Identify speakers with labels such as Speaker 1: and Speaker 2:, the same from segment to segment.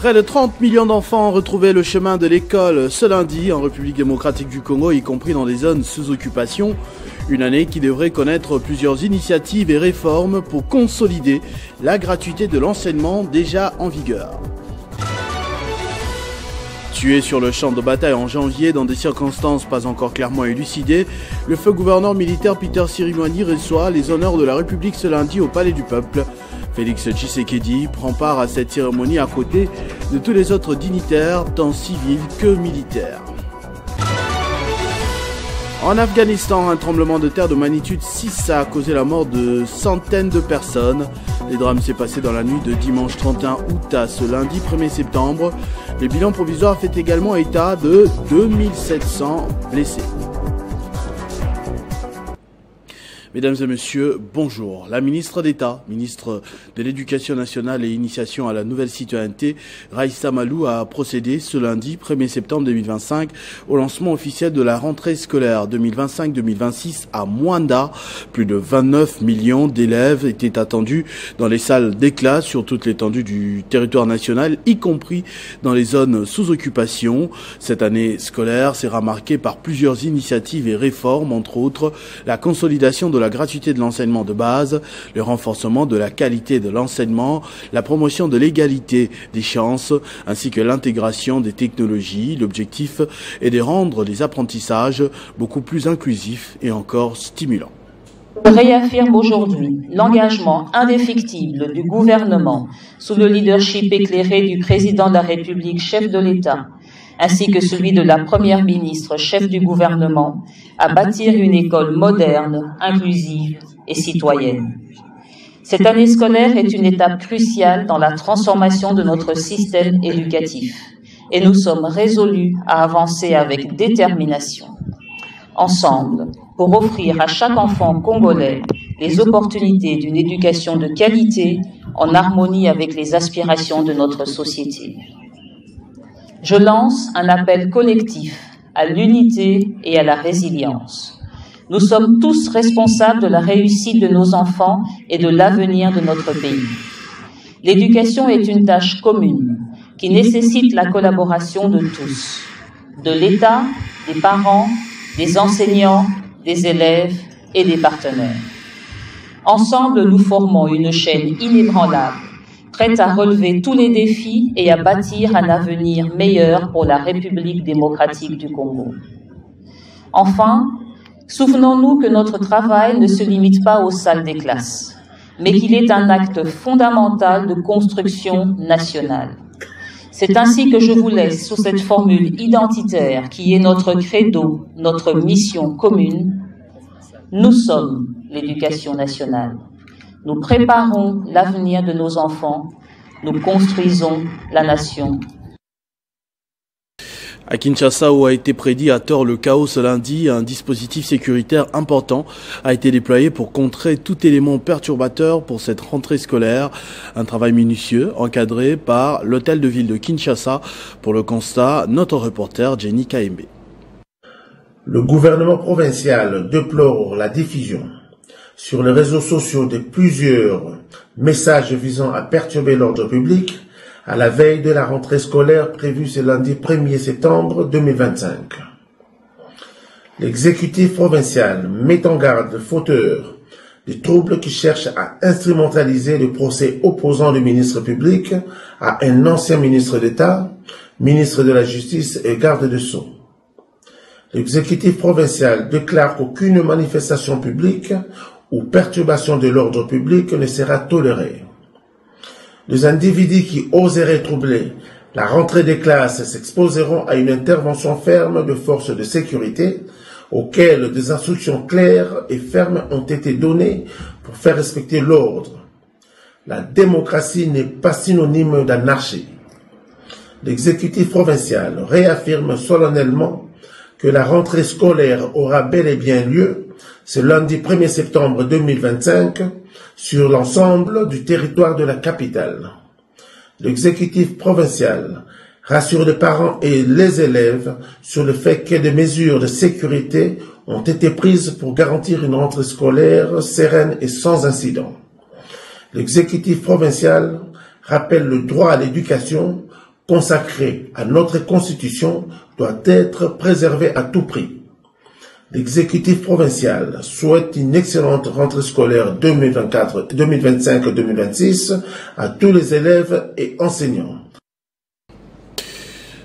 Speaker 1: Près de 30 millions d'enfants ont retrouvé le chemin de l'école ce lundi en République démocratique du Congo, y compris dans les zones sous occupation. Une année qui devrait connaître plusieurs initiatives et réformes pour consolider la gratuité de l'enseignement déjà en vigueur. Tué sur le champ de bataille en janvier dans des circonstances pas encore clairement élucidées, le feu gouverneur militaire Peter Sirimwani reçoit les honneurs de la République ce lundi au Palais du Peuple. Félix Tshisekedi prend part à cette cérémonie à côté de tous les autres dignitaires, tant civils que militaires. En Afghanistan, un tremblement de terre de magnitude 6 a causé la mort de centaines de personnes. Le drame s'est passé dans la nuit de dimanche 31 août à ce lundi 1er septembre. Le bilan provisoire fait également état de 2700 blessés. Mesdames et messieurs, bonjour. La ministre d'État, ministre de l'Éducation nationale et initiation à la nouvelle citoyenneté, Raïssa Malou, a procédé ce lundi 1er septembre 2025 au lancement officiel de la rentrée scolaire 2025-2026 à Mwanda. Plus de 29 millions d'élèves étaient attendus dans les salles des classes sur toute l'étendue du territoire national, y compris dans les zones sous occupation. Cette année scolaire sera marquée par plusieurs initiatives et réformes, entre autres la consolidation de la gratuité de l'enseignement de base, le renforcement de la qualité de l'enseignement, la promotion de l'égalité des chances, ainsi que l'intégration des technologies. L'objectif est de rendre les apprentissages beaucoup plus inclusifs et encore stimulants.
Speaker 2: Je réaffirme aujourd'hui l'engagement indéfectible du gouvernement sous le leadership éclairé du président de la République, chef de l'État, ainsi que celui de la première ministre, chef du gouvernement, à bâtir une école moderne, inclusive et citoyenne. Cette année scolaire est une étape cruciale dans la transformation de notre système éducatif et nous sommes résolus à avancer avec détermination. Ensemble, pour offrir à chaque enfant congolais les opportunités d'une éducation de qualité en harmonie avec les aspirations de notre société. Je lance un appel collectif à l'unité et à la résilience. Nous sommes tous responsables de la réussite de nos enfants et de l'avenir de notre pays. L'éducation est une tâche commune qui nécessite la collaboration de tous, de l'État, des parents, des enseignants, des élèves et des partenaires. Ensemble, nous formons une chaîne inébranlable, prête à relever tous les défis et à bâtir un avenir meilleur pour la République démocratique du Congo. Enfin, souvenons-nous que notre travail ne se limite pas aux salles des classes, mais qu'il est un acte fondamental de construction nationale. C'est ainsi que je vous laisse sous cette formule identitaire qui est notre credo, notre mission commune. Nous sommes l'éducation nationale. Nous préparons l'avenir de nos enfants. Nous construisons la nation.
Speaker 1: À Kinshasa, où a été prédit à tort le chaos ce lundi, un dispositif sécuritaire important a été déployé pour contrer tout élément perturbateur pour cette rentrée scolaire. Un travail minutieux encadré par l'hôtel de ville de Kinshasa. Pour le constat, notre reporter Jenny Kaembe.
Speaker 3: Le gouvernement provincial déplore la diffusion sur les réseaux sociaux de plusieurs messages visant à perturber l'ordre public à la veille de la rentrée scolaire prévue ce lundi 1er septembre 2025. L'exécutif provincial met en garde fauteurs des troubles qui cherchent à instrumentaliser le procès opposant le ministre public à un ancien ministre d'État, ministre de la Justice et garde des Sceaux. L'exécutif provincial déclare qu'aucune manifestation publique ou perturbation de l'ordre public ne sera tolérée. Les individus qui oseraient troubler la rentrée des classes s'exposeront à une intervention ferme de forces de sécurité auxquelles des instructions claires et fermes ont été données pour faire respecter l'ordre. La démocratie n'est pas synonyme d'anarchie. L'exécutif provincial réaffirme solennellement que la rentrée scolaire aura bel et bien lieu ce lundi 1er septembre 2025 sur l'ensemble du territoire de la capitale. L'exécutif provincial rassure les parents et les élèves sur le fait que des mesures de sécurité ont été prises pour garantir une rentrée scolaire sereine et sans incident. L'exécutif provincial rappelle le droit à l'éducation consacré à notre Constitution doit être préservé à tout prix. L'exécutif provincial souhaite une excellente rentrée scolaire 2025-2026 à tous les élèves et enseignants.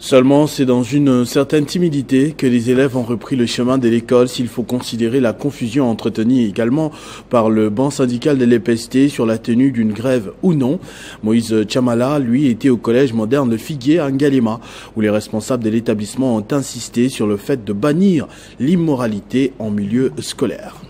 Speaker 1: Seulement, c'est dans une certaine timidité que les élèves ont repris le chemin de l'école s'il faut considérer la confusion entretenue également par le banc syndical de l'EPST sur la tenue d'une grève ou non. Moïse Chamala, lui, était au collège moderne de Figuier à Ngalema, où les responsables de l'établissement ont insisté sur le fait de bannir l'immoralité en milieu scolaire.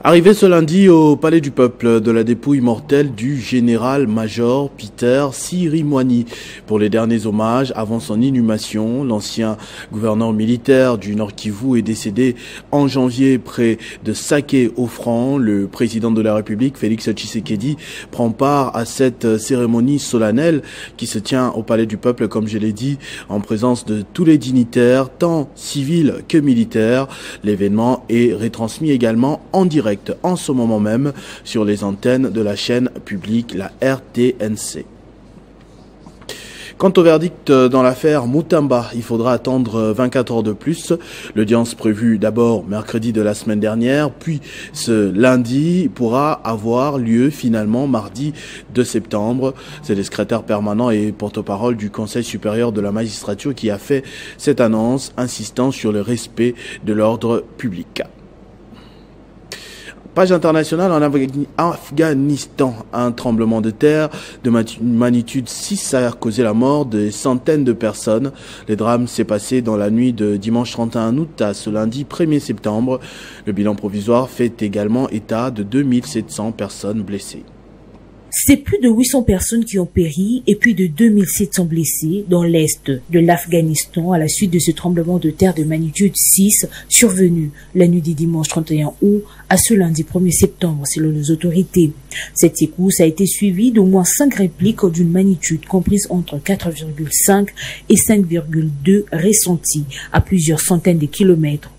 Speaker 1: Arrivé ce lundi au Palais du Peuple de la dépouille mortelle du général-major Peter Sirimwani. Pour les derniers hommages avant son inhumation, l'ancien gouverneur militaire du Nord Kivu est décédé en janvier près de Saké-Ofran. Le président de la République, Félix Tshisekedi, prend part à cette cérémonie solennelle qui se tient au Palais du Peuple, comme je l'ai dit, en présence de tous les dignitaires, tant civils que militaires. L'événement est retransmis également en direct en ce moment même sur les antennes de la chaîne publique, la RTNC. Quant au verdict dans l'affaire Mutamba, il faudra attendre 24 heures de plus. L'audience prévue d'abord mercredi de la semaine dernière, puis ce lundi pourra avoir lieu finalement mardi 2 septembre. C'est le secrétaire permanent et porte-parole du Conseil supérieur de la magistrature qui a fait cette annonce, insistant sur le respect de l'ordre public. Page internationale, en Afghanistan, un tremblement de terre de magnitude 6 a causé la mort de centaines de personnes. Le drame s'est passé dans la nuit de dimanche 31 août à ce lundi 1er septembre. Le bilan provisoire fait également état de 2700 personnes blessées.
Speaker 4: C'est plus de 800 personnes qui ont péri et plus de 2700 blessés dans l'est de l'Afghanistan à la suite de ce tremblement de terre de magnitude 6 survenu la nuit du dimanche 31 août à ce lundi 1er septembre selon les autorités. Cette secousse a été suivie d'au moins 5 répliques d'une magnitude comprise entre 4,5 et 5,2 ressenties à plusieurs centaines de kilomètres.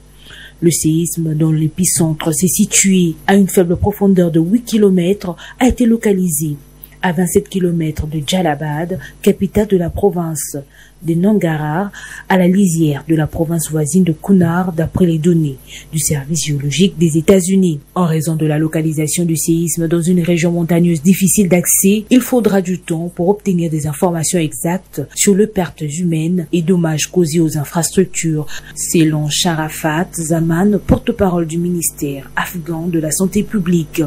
Speaker 4: Le séisme dont l'épicentre s'est situé à une faible profondeur de 8 km a été localisé à 27 km de Jalabad, capitale de la province de Nangarhar, à la lisière de la province voisine de Kunar, d'après les données du service géologique des États-Unis. En raison de la localisation du séisme dans une région montagneuse difficile d'accès, il faudra du temps pour obtenir des informations exactes sur les pertes humaines et dommages causés aux infrastructures, selon Sharafat Zaman, porte-parole du ministère afghan de la Santé publique.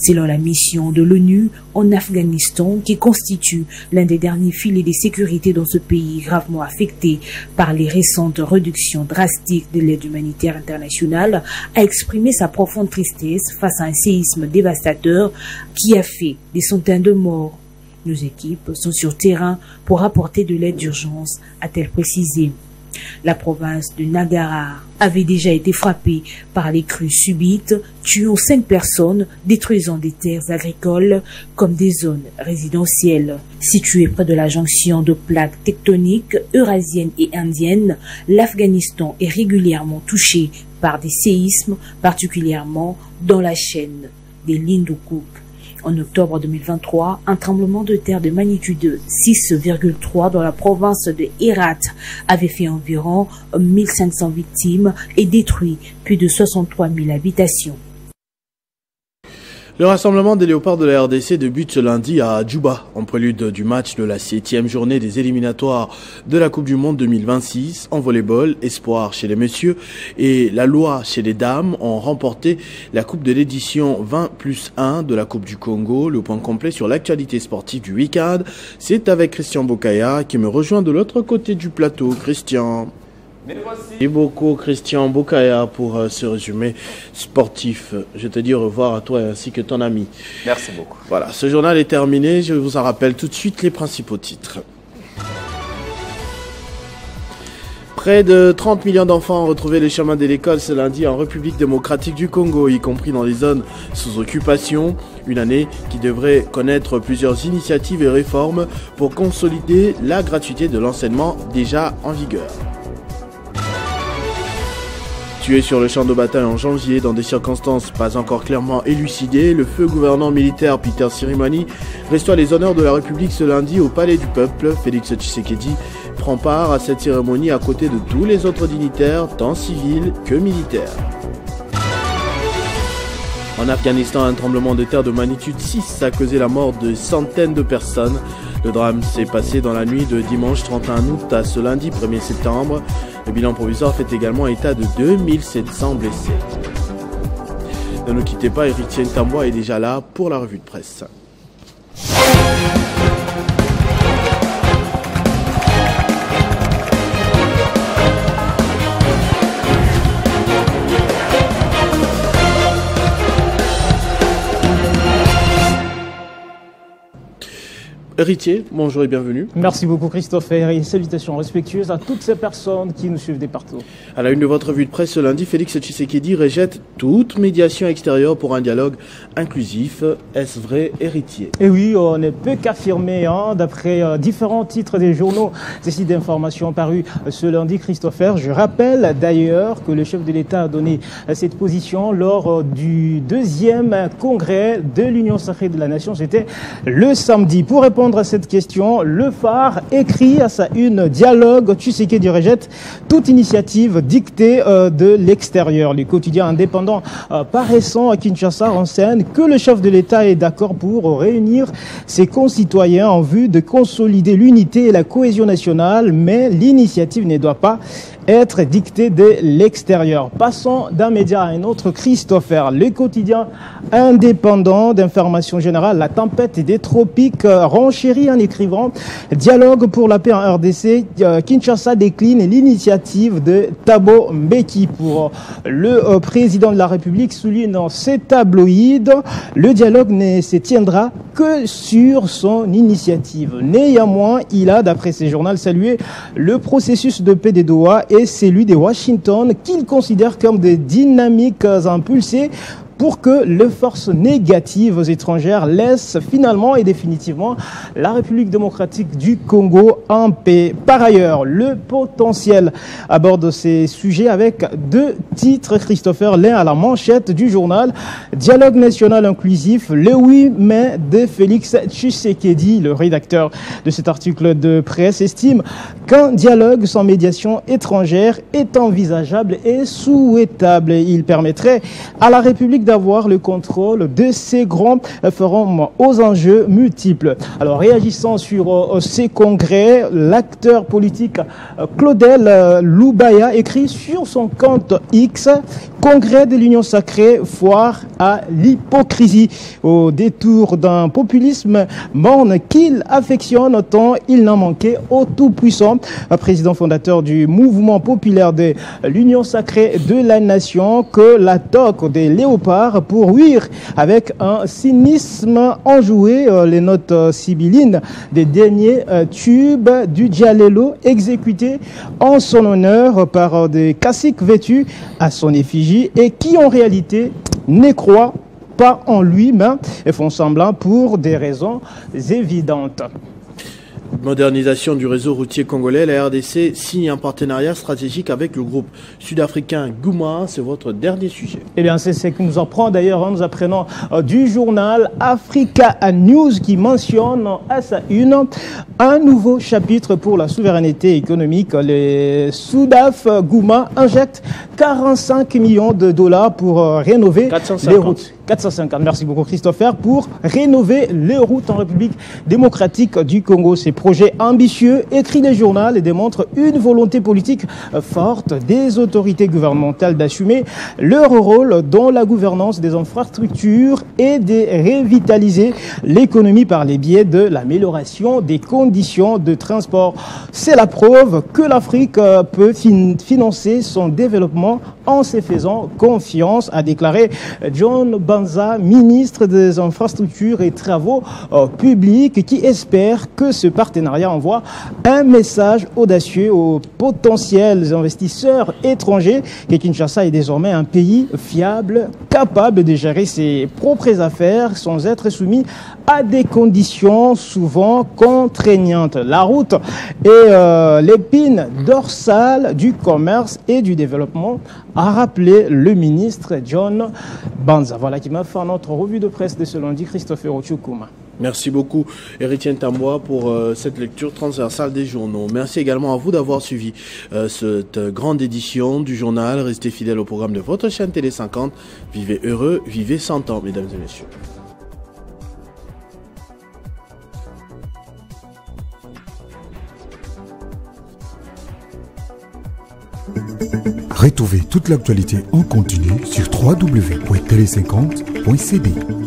Speaker 4: Selon la mission de l'ONU en Afghanistan, qui constitue l'un des derniers filets de sécurité dans ce pays gravement affecté par les récentes réductions drastiques de l'aide humanitaire internationale, a exprimé sa profonde tristesse face à un séisme dévastateur qui a fait des centaines de morts. Nos équipes sont sur terrain pour apporter de l'aide d'urgence, a-t-elle précisé. La province de Nangarhar avait déjà été frappée par les crues subites, tuant 5 personnes, détruisant des terres agricoles comme des zones résidentielles. Située près de la jonction de plaques tectoniques eurasiennes et indiennes, l'Afghanistan est régulièrement touché par des séismes, particulièrement dans la chaîne des Lindoukoup. En octobre 2023, un tremblement de terre de magnitude 6,3 dans la province de Herat avait fait environ 1500 victimes et détruit plus de 63 000 habitations.
Speaker 1: Le rassemblement des léopards de la RDC débute ce lundi à Djouba, en prélude du match de la 7e journée des éliminatoires de la Coupe du Monde 2026 en volleyball. Espoir chez les messieurs et la loi chez les dames ont remporté la Coupe de l'édition 20+1 de la Coupe du Congo. Le point complet sur l'actualité sportive du week-end, c'est avec Christian Bokaya qui me rejoint de l'autre côté du plateau. Christian. Merci beaucoup Christian Bokaya pour ce résumé sportif. Je te dis au revoir à toi ainsi que ton ami.
Speaker 5: Merci beaucoup.
Speaker 1: Voilà, ce journal est terminé. Je vous en rappelle tout de suite les principaux titres. Près de 30 millions d'enfants ont retrouvé les chemins de l'école ce lundi en République démocratique du Congo, y compris dans les zones sous occupation. Une année qui devrait connaître plusieurs initiatives et réformes pour consolider la gratuité de l'enseignement déjà en vigueur. Tué sur le champ de bataille en janvier dans des circonstances pas encore clairement élucidées, le feu gouvernant militaire Peter Sirimani reçoit les honneurs de la République ce lundi au Palais du Peuple. Félix Tshisekedi prend part à cette cérémonie à côté de tous les autres dignitaires, tant civils que militaires. En Afghanistan, un tremblement de terre de magnitude 6 a causé la mort de centaines de personnes. Le drame s'est passé dans la nuit de dimanche 31 août à ce lundi 1er septembre. Le bilan provisoire fait également état de 2700 blessés. Ne nous quittez pas, Héritier Ntambois est déjà là pour la revue de presse. Héritier, bonjour et bienvenue.
Speaker 5: Merci beaucoup Christophe et salutations respectueuses à toutes ces personnes qui nous suivent de partout.
Speaker 1: À la une de votre revue de presse ce lundi, Félix Tshisekedi rejette toute médiation extérieure pour un dialogue inclusif. Est-ce vrai, Héritier?
Speaker 5: Et oui, on ne peut qu'affirmer, d'après différents titres des journaux et sites d'information parus ce lundi, Christopher. Je rappelle d'ailleurs que le chef de l'État a donné cette position lors du 2e congrès de l'Union sacrée de la Nation. C'était le samedi. Pour répondre à cette question, le Phare écrit à sa une dialogue. Tshisekedi rejette toute initiative dictée de l'extérieur. Le quotidien indépendant paraissant à Kinshasa renseigne que le chef de l'État est d'accord pour réunir ses concitoyens en vue de consolider l'unité et la cohésion nationale, mais l'initiative ne doit pas être dictée de l'extérieur. Passons d'un média à un autre, Christopher. Le quotidien indépendant d'information générale, La Tempête des Tropiques, renchérit en écrivant « Dialogue pour la paix en RDC, Kinshasa décline l'initiative de Thabo Mbeki ». Pour le président de la République, souligne dans ses tabloïds, le dialogue ne se tiendra que sur son initiative. Néanmoins, il a, d'après ses journaux, salué le processus de paix des Doha et celui de Washington qu'il considère comme des dynamiques impulsées pour que les forces négatives étrangères laissent finalement et définitivement la République démocratique du Congo en paix. Par ailleurs, le potentiel aborde ces sujets avec deux titres, Christopher, l'un à la manchette du journal « Dialogue national inclusif », le 8 mai de Félix Tshisekedi. Le rédacteur de cet article de presse estime qu'un dialogue sans médiation étrangère est envisageable et souhaitable. Il permettrait à la République d'avoir le contrôle de ces grands forums aux enjeux multiples. Alors, réagissant sur ces congrès, l'acteur politique Claudel Loubaya écrit sur son compte X « Congrès de l'Union sacrée, foire à l'hypocrisie ». Au détour d'un populisme morne qu'il affectionne tant il n'en manquait au tout-puissant. Président fondateur du mouvement populaire de l'Union sacrée de la Nation, que la toque des léopards pour huir avec un cynisme enjoué les notes sibyllines des derniers tubes du Djalelo exécutés en son honneur par des caciques vêtus à son effigie et qui en réalité ne croient pas en lui-même et font semblant pour des raisons évidentes.
Speaker 1: Modernisation du réseau routier congolais, la RDC signe un partenariat stratégique avec le groupe sud-africain Gouma. C'est votre dernier sujet.
Speaker 5: Eh bien, c'est ce que nous apprend d'ailleurs, nous apprenons du journal Africa News qui mentionne à sa une un nouveau chapitre pour la souveraineté économique. Le Sudaf Gouma injecte 45 millions de dollars pour rénover
Speaker 1: 450.
Speaker 5: les routes. 450, merci beaucoup Christopher, pour rénover les routes en République démocratique du Congo. Ces projets ambitieux, écrit le journal, et démontrent une volonté politique forte des autorités gouvernementales d'assumer leur rôle dans la gouvernance des infrastructures et de revitaliser l'économie par les biais de l'amélioration des conditions de transport. C'est la preuve que l'Afrique peut financer son développement en se faisant confiance, a déclaré John Baba Banza, ministre des Infrastructures et Travaux publics, qui espère que ce partenariat envoie un message audacieux aux potentiels investisseurs étrangers que Kinshasa est désormais un pays fiable, capable de gérer ses propres affaires sans être soumis à des conditions souvent contraignantes. La route est l'épine dorsale du commerce et du développement, a rappelé le ministre John Banza. Voilà qui m'a fait notre revue de presse de ce lundi, Christopher Ochukuma. Merci beaucoup, Héritier Ntamboa, pour cette lecture transversale des journaux. Merci également à vous d'avoir suivi cette grande édition du journal. Restez fidèles au programme de votre chaîne Télé 50. Vivez heureux, vivez 100 ans, mesdames et messieurs.
Speaker 6: Retrouvez toute l'actualité en continu sur www.tele50.cd.